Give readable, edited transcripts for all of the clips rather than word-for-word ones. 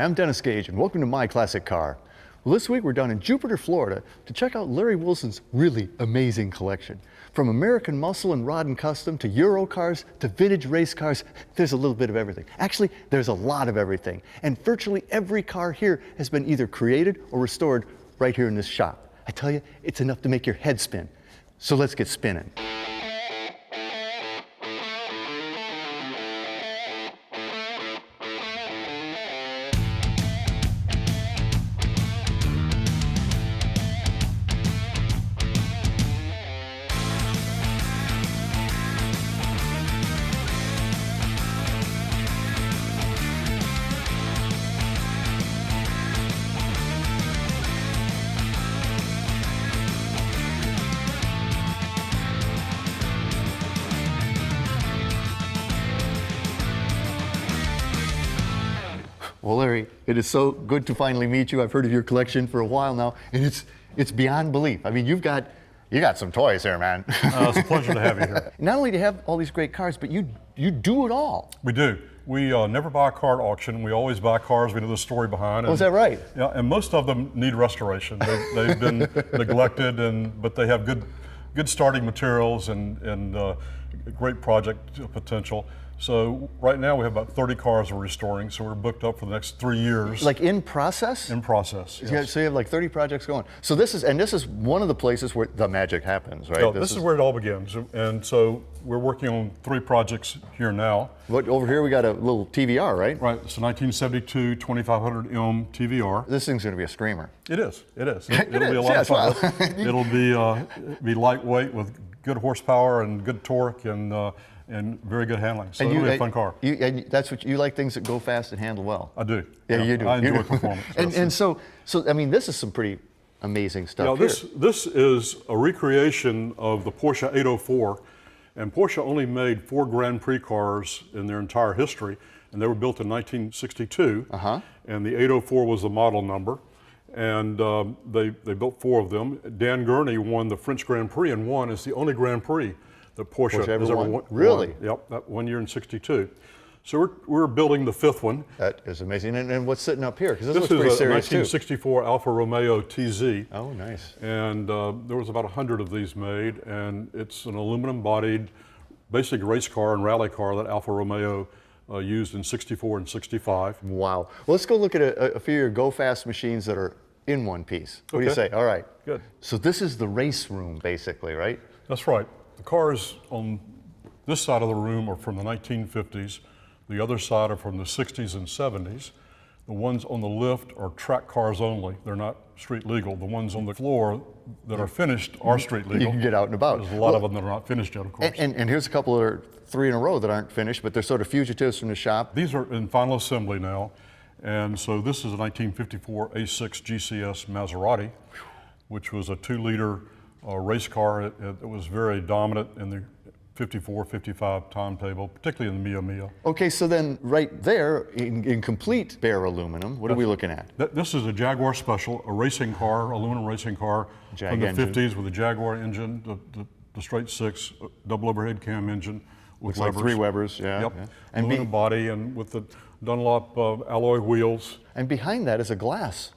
I'm Dennis Gage, and welcome to My Classic Car. Well, this week we're down in Jupiter, Florida to check out Larry Wilson's really amazing collection. From American muscle and rod and custom to Euro cars to vintage race cars, there's a little bit of everything. Actually, there's a lot of everything. And virtually every car here has been either created or restored right here in this shop. I tell you, it's enough to make your head spin. So let's get spinning. Well, Larry, it is so good to finally meet you. I've heard of your collection for a while now, and it's beyond belief. I mean, you got some toys here, man. It's a pleasure to have you here. Not only do you have all these great cars, but you do it all. We do. We never buy a car at auction. We always buy cars. We know the story behind. Oh, is that right? Yeah, and most of them need restoration. They've been neglected, but they have good starting materials and great project potential. So right now we have about 30 cars we're restoring, so we're booked up for the next 3 years. Like in process? In process, yes. Yeah, so you have like 30 projects going. So this is one of the places where the magic happens, right? Yeah, this is where it all begins. And so we're working on 3 projects here now. What, over here we got a little TVR, right? Right, it's a 1972 2500M TVR. This thing's gonna be a screamer. It is. It'll be a lot of fun. It'll be lightweight with good horsepower and good torque and very good handling. So it'll be a fun car. And that's what you like, things that go fast and handle well. I do. Yeah, you do. I enjoy performance. and so I mean, this is some pretty amazing stuff. This is a recreation of the Porsche 804, and Porsche only made 4 Grand Prix cars in their entire history, and they were built in 1962. And the 804 was the model number, and they built 4 of them. Dan Gurney won the French Grand Prix and won. It's the only Grand Prix that Porsche has ever won. Really? Yep, that 1 year in '62. So we're building the 5th one. That is amazing. And what's sitting up here? Because this looks is pretty a serious 1964 Alfa Romeo TZ. Oh, nice. And there was about 100 of these made, and it's an aluminum-bodied, basic race car and rally car that Alfa Romeo used in '64 and '65. Wow. Well, let's go look at a few of your go-fast machines that are in one piece. What do you say? All right. Good. So this is the race room, basically, right? That's right. The cars on this side of the room are from the 1950s. The other side are from the 60s and 70s. The ones on the lift are track cars only. They're not street legal. The ones on the floor that are finished are street legal. You can get out and about. There's a lot of them that are not finished yet, of course. And here's a couple that are 3 in a row that aren't finished, but they're sort of fugitives from the shop. These are in final assembly now. And so this is a 1954 A6 GCS Maserati, which was a 2-liter race car. It was very dominant in the 54, 55 timetable, particularly in the Mia Mia. Okay, so then right there, in complete bare aluminum, what are we looking at? This is a Jaguar Special, a racing car, aluminum racing car from the 50s with a Jaguar engine, the straight 6, double overhead cam engine with like 3 Webers, yeah. Yep, yeah. And aluminum body and with the Dunlop alloy wheels. And behind that is a glass.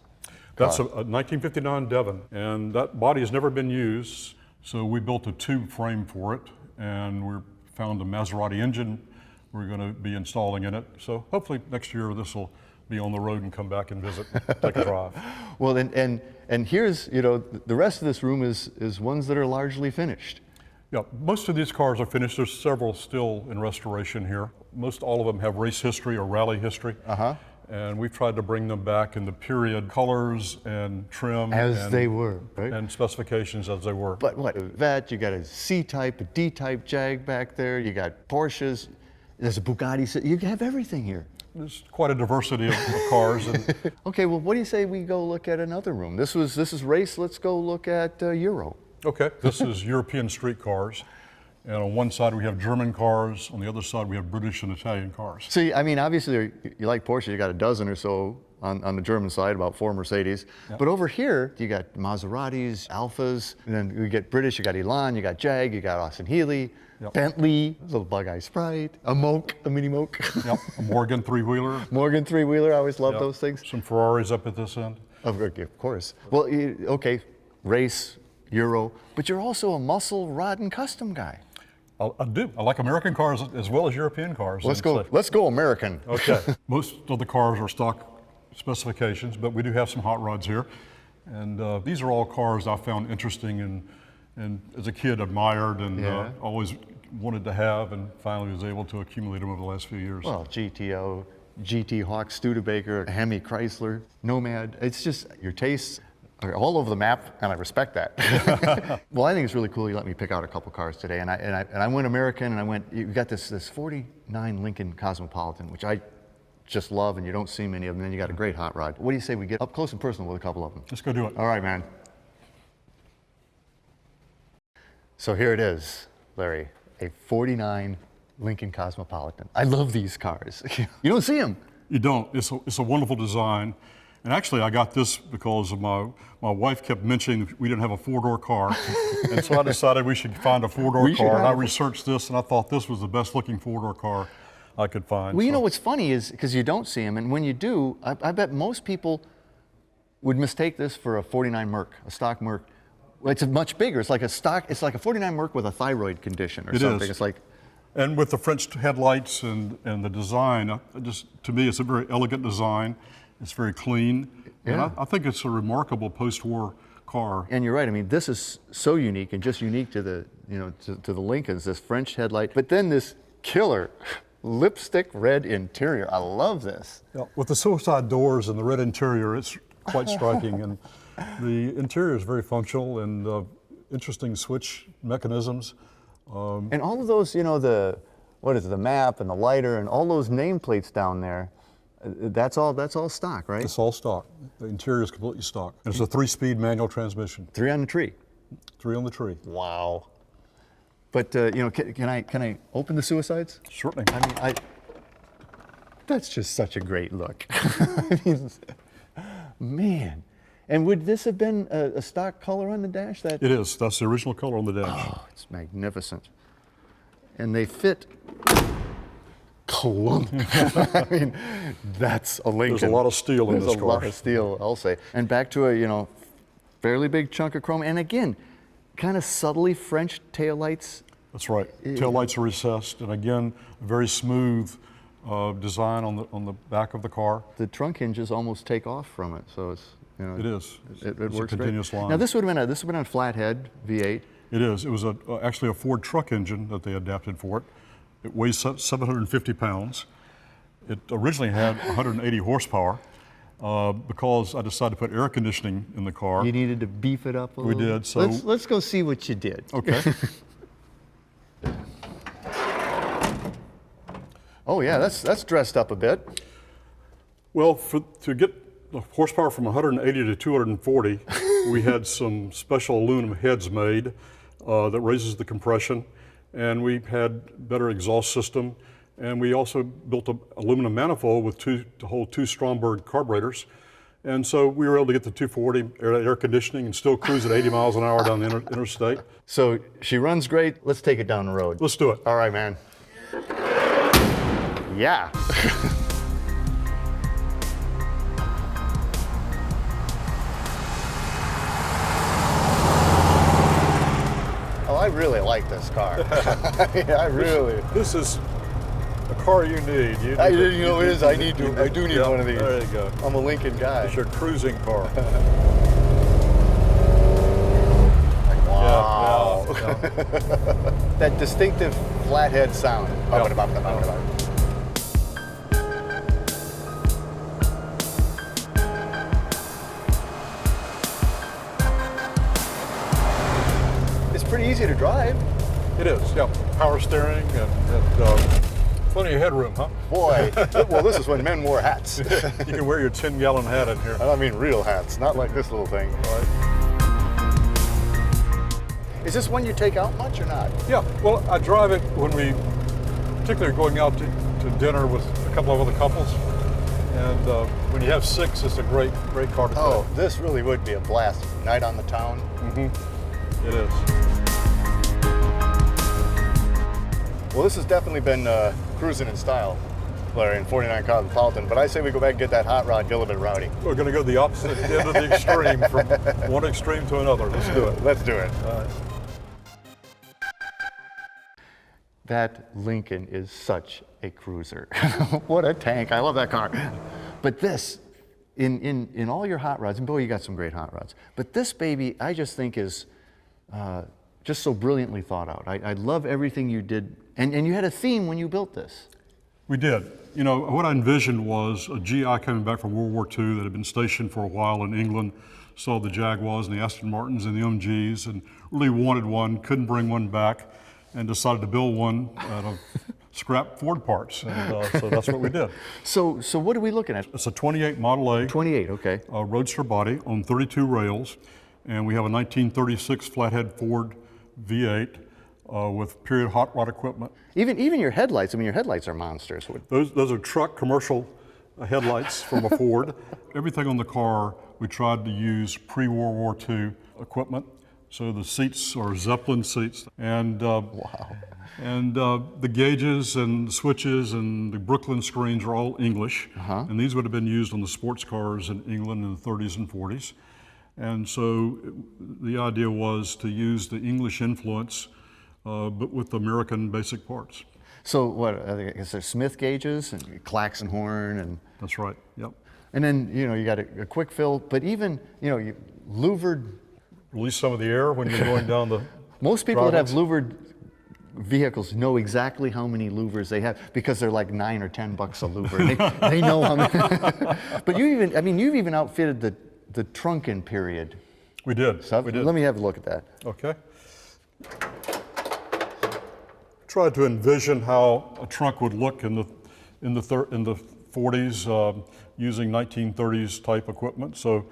That's a 1959 Devon, and that body has never been used, so we built a tube frame for it, and we found a Maserati engine we're going to be installing in it. So hopefully next year this will be on the road and come back and visit, take a drive. Well, and here's, the rest of this room is ones that are largely finished. Yeah, most of these cars are finished. There's several still in restoration here. Most all of them have race history or rally history. And we've tried to bring them back in the period colors and trim. They were, right? And specifications as they were. But what, that, you got a C-type, a D-type Jag back there, you got Porsches, there's a Bugatti, you have everything here. There's quite a diversity of cars. Okay, well, what do you say we go look at another room? This is race, let's go look at Euro. Okay, this is European street cars. And on one side we have German cars, on the other side we have British and Italian cars. See, I mean, obviously you like Porsche, you got a dozen or so on the German side, about 4 Mercedes. But over here, you got Maseratis, Alphas, and then you get British, you got Elan, you got Jag, you got Austin Healey, Bentley, little Bug-Eye Sprite, a Moke, a Mini Moke. A Morgan three-wheeler. Morgan three-wheeler, I always love those things. Some Ferraris up at this end. Of course. Well, okay, race, Euro, but you're also a muscle rod and custom guy. I do. I like American cars as well as European cars. Let's go American. Okay. Most of the cars are stock specifications, but we do have some hot rods here. And these are all cars I found interesting and as a kid admired and always wanted to have, and finally was able to accumulate them over the last few years. Well, GTO, GT Hawk, Studebaker, Hemi Chrysler, Nomad. It's just your tastes are all over the map, and I respect that. Well, I think it's really cool you let me pick out a couple cars today, and I went American, and you got this 49 Lincoln Cosmopolitan, which I just love, and you don't see many of them. And then you got a great hot rod. What do you say we get up close and personal with a couple of them? Let's go do it. All right, man. So here it is, Larry, a 49 Lincoln Cosmopolitan. I love these cars. You don't see them. You don't. It's a wonderful design. And actually, I got this because of my wife kept mentioning we didn't have a 4-door car. And so I decided we should find a 4-door car. And I researched this, and I thought this was the best looking 4-door car I could find. Well, you know what's funny is, because you don't see them, and when you do, I bet most people would mistake this for a 49 Merc, a stock Merc. Well, it's much bigger. It's like a 49 Merc with a thyroid condition or something. Is. It's like, and with the French headlights and the design, to me, it's a very elegant design. It's very clean. Yeah. And I think it's a remarkable post-war car. And you're right. I mean, this is so unique and just unique to the, to the Lincolns, this French headlight. But then this killer lipstick red interior. I love this. Yeah, with the suicide doors and the red interior, it's quite striking. And the interior is very functional and interesting switch mechanisms. And all of those, the map and the lighter and all those nameplates down there, that's all stock, right? It's all stock. The interior is completely stock. And it's a 3-speed manual transmission. 3 on the tree. 3 on the tree. Wow. But can I open the suicides? Certainly. I mean, that's just such a great look. I mean, man. And would this have been a stock color on the dash? It is. That's the original color on the dash. Oh, it's magnificent. And they fit clunk. I mean, that's a Lincoln. There's a lot of steel in this car. There's a lot of steel, I'll say. And back to a, fairly big chunk of chrome. And again, kind of subtly French taillights. That's right. Taillights are recessed, and again, very smooth design on the back of the car. The trunk hinges almost take off from it, so it's it is. It it's works a continuous great. line. Now this would have been a flathead V8. It is. It was actually a Ford truck engine that they adapted for it. It weighs 750 pounds. It originally had 180 horsepower. Because I decided to put air conditioning in the car. You needed to beef it up a little? We did. So let's go see what you did. Okay. Oh yeah, that's dressed up a bit. Well, to get the horsepower from 180 to 240, we had some special aluminum heads made that raises the compression, and we had better exhaust system. And we also built an aluminum manifold to hold 2 Stromberg carburetors. And so we were able to get the 240 air conditioning and still cruise at 80 miles an hour down the interstate. So she runs great. Let's take it down the road. Let's do it. All right, man. Yeah. Oh, I really like this car. I really. This is a car you need. I didn't know it is. I do need one of these. There you go. I'm a Lincoln guy. It's your cruising car. Wow. Yeah. That distinctive flathead sound. It's pretty easy to drive. It is, yeah. Power steering and plenty of headroom, huh? Boy, well, this is when men wore hats. You can wear your 10-gallon hat in here. I mean real hats, not like this little thing. All right. Is this one you take out much or not? Yeah, well, I drive it when particularly going out to dinner with a couple of other couples. And when you have 6, it's a great car to Oh, this really would be a blast. Night on the town. It is. Well, this has definitely been cruising in style, Larry, in 49 Cosmopolitan, but I say we go back and get that hot rod, get a little bit rowdy. We're going to go the opposite end of the extreme, from one extreme to another. Let's do it. Let's do it. All right. That Lincoln is such a cruiser. What a tank. I love that car. But this, in all your hot rods, and boy, you got some great hot rods, but this baby, I just think is just so brilliantly thought out. I love everything you did. And you had a theme when you built this. We did. You know, what I envisioned was a GI coming back from World War II that had been stationed for a while in England, saw the Jaguars and the Aston Martins and the MGs, and really wanted one, couldn't bring one back, and decided to build one out of scrap Ford parts. And so that's what we did. So what are we looking at? It's a 28 Model A. 28, okay. Roadster body on 32 rails, and we have a 1936 flathead Ford V8 with period hot rod equipment. Even your headlights, I mean, your headlights are monsters. Those are truck commercial headlights from a Ford. Everything on the car, we tried to use pre-World War II equipment. So the seats are Zeppelin seats, and Wow. and the gauges and the switches and the Brooklyn screens are all English. And these would have been used on the sports cars in England in the 30s and 40s. And so the idea was to use the English influence, but with American basic parts. So what, is there Smith gauges and clacks and horn and? That's right, yep. And then, you know, you got a quick fill, but even, you know, you louvered. Release some of the air when you're going down the Most people that have driveways. louvered vehicles know exactly how many louvers they have because they're like $9 or $10 a louver. They know how many. But you've even outfitted the trunking period We did, stuff. we did. Let me have a look at that. Okay. Tried to envision how a trunk would look in the 40s using 1930s type equipment. So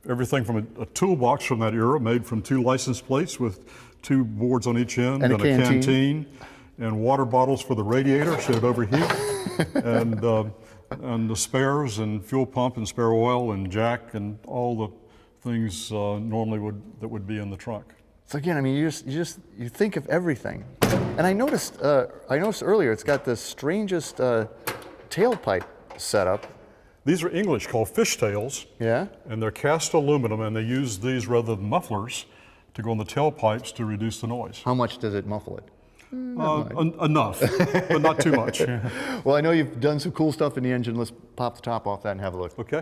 everything from a toolbox from that era, made from 2 license plates with 2 boards on each end, And a a canteen. canteen, and water bottles for the radiator should it overheat, and the spares and fuel pump and spare oil and jack and all the things normally would be in the trunk. So again, I mean, you think of everything. And I noticed earlier it's got the strangest tailpipe setup. These are English, called fishtails. Yeah. And they're cast aluminum, and they use these rather than mufflers to go in the tailpipes to reduce the noise. How much does it muffle it? Enough, but not too much. Well, I know you've done some cool stuff in the engine. Let's pop the top off that and have a look. Okay.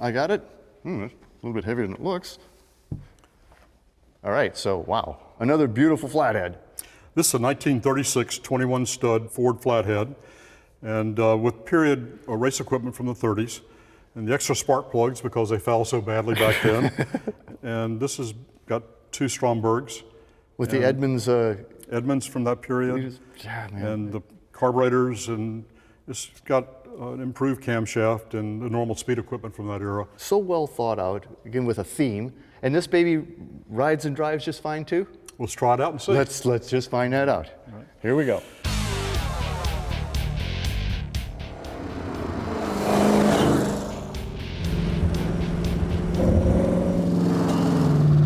I got it. That's a little bit heavier than it looks. All right, so wow, another beautiful flathead. This is a 1936 21 stud Ford flathead, and with period race equipment from the 30s, and the extra spark plugs because they fell so badly back then. And this has got 2 Strombergs. With the Edmunds. Edmunds from that period, Yeah, man. and the carburetors, and it's got an improved camshaft and the normal speed equipment from that era. So well thought out, again with a theme. And this baby rides and drives just fine too? Let's try it out and see. Let's just find that out. Right. Here we go.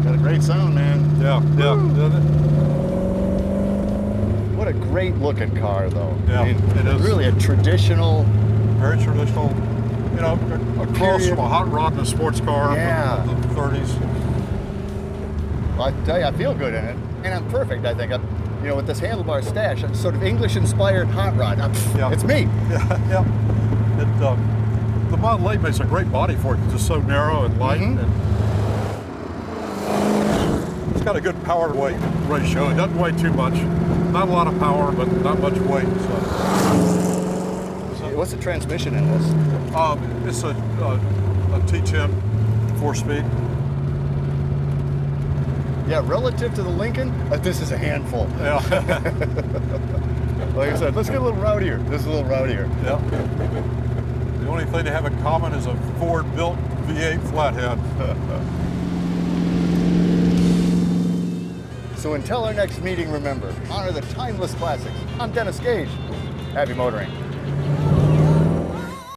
Got a great sound, man. Yeah, yeah. What a great looking car, though. Yeah, I mean, it is. Really a traditional. Very traditional, you know, a cross Period. from a hot rod and a sports car Yeah. from the 30s. Well, I tell you, I feel good in it, and I'm perfect. I think. You know, with this handlebar stash, I'm sort of English-inspired hot rod. Yeah. It's me. Yeah, yeah. The Model A makes a great body for it. It's just so narrow and light. And it's got a good power to weight ratio. It doesn't weigh too much. Not a lot of power, but not much weight. What's the transmission in this? It's a T10 4-speed. Yeah, relative to the Lincoln, this is a handful. Yeah. Like I said, let's get a little rowdier. This is a little rowdier. Yeah. The only thing they have in common is a Ford-built V8 flathead. So until our next meeting, remember, honor the timeless classics. I'm Dennis Gage. Happy motoring.